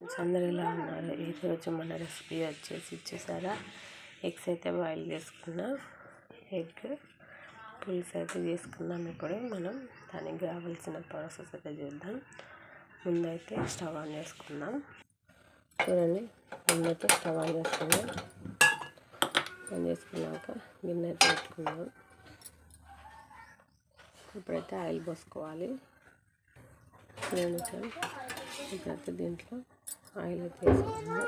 అందరూ ఎలా ఉన్నారు? ఈరోజు మన రెసిపీ వచ్చేసి చూసారా, ఎగ్స్ అయితే బాయిల్ చేసుకున్నా, ఎగ్ పులుసు అయితే చేసుకున్నాం. ఇప్పుడు మనం దానికి కావాల్సిన ప్రాసెస్ అయితే చూద్దాం. ముందైతే స్టవ్ ఆన్ చేసుకుందాం. చూడండి, ముందైతే స్టవ్ ఆన్ చేసుకుందాం. ఆన్ చేసుకున్నాక గిన్నె అయితే పెట్టుకుందాం. ఇప్పుడైతే ఆయిల్ పోసుకోవాలి. చూడండి సార్, ఇప్పుడైతే దీంట్లో ఆయిల్ అయితే వేసుకుందాం.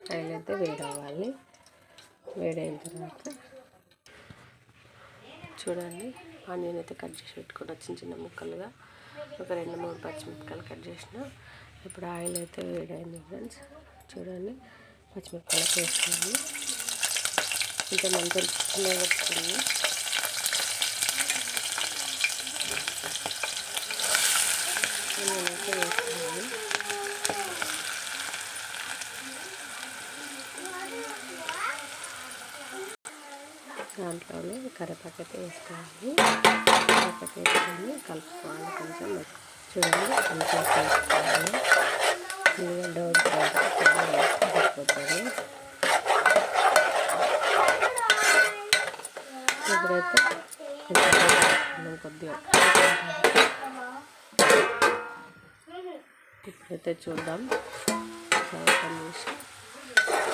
ఆయిల్ అయితే వేడవ్వాలి. వేడైన తర్వాత చూడండి, ఆనియన్ అయితే కట్ చేసి పెట్టుకున్న చిన్న చిన్న ముక్కలుగా, ఒక 2-3 పచ్చిమిరపకాయలు కట్ చేసిన. ఇప్పుడు ఆయిల్ అయితే వేడైంది ఫ్రెండ్స్. చూడండి, పచ్చిమిరపకాయలు వేసుకోవాలి. ఇంకా మంచిగా పెట్టుకోండి. నేనైతే వేసుకోవాలి. దాంట్లోనే కరివేపాకు అయితే వేసుకోవాలి. కరివేపాకు వేసుకొని కలుపుకోవాలి. కొంచెం చూడండి, కొంచెం వేసుకోవాలి. ఉల్లిగడ్డ సరిపోతుంది. ఇప్పుడైతే కొద్దిగా ఇప్పుడైతే చూద్దాం. చూసి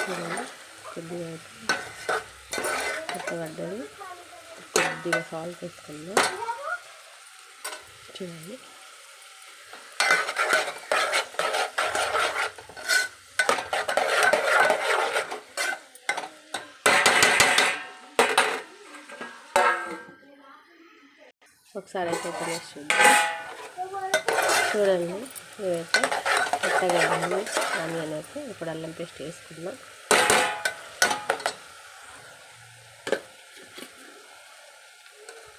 చూడండి, కొద్దిగా అయితే కొత్తగడ్డలు, కొద్దిగా సాల్ట్ వేసుకుందాం. చూడండి, ఒకసారి అయితే వేసి చూద్దాం. చూడండి, ఇవైతే కొత్తగా ఆనియన్ అయితే ఇప్పుడు అల్లం పేస్ట్ వేసుకుందాం.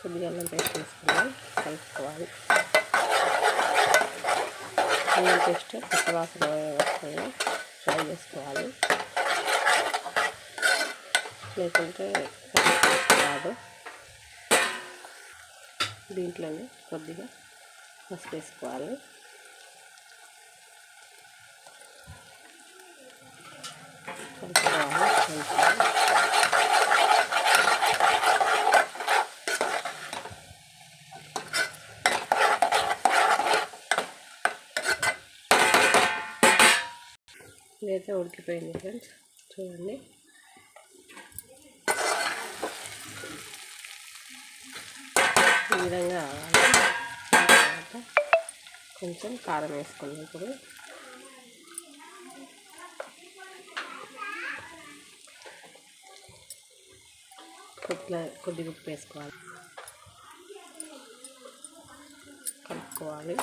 కొద్దిగా అల్లం పేస్ట్ వేసుకుందాం, కలుపుకోవాలి. అల్లం పేస్ట్ పచ్చవాసన వస్తుంది, ఫ్రై చేసుకోవాలి. లేకుంటే రాదు. దీంట్లోనే కొద్దిగా పసుపు వేసుకోవాలి. కలుపుకోవాలి. ఇదైతే ఉడికిపోయింది ఫ్రెండ్స్. చూడండి, ఈ విధంగా తర్వాత కొంచెం కారం వేసుకున్నాం. ఇప్పుడు కొద్దిగా ఉప్పు వేసుకోవాలి, కలుపుకోవాలి.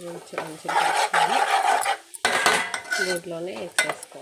మంచిగా కలుపుకోవాలి. దీంట్లోనే ఎగ్ వేసుకోవాలి.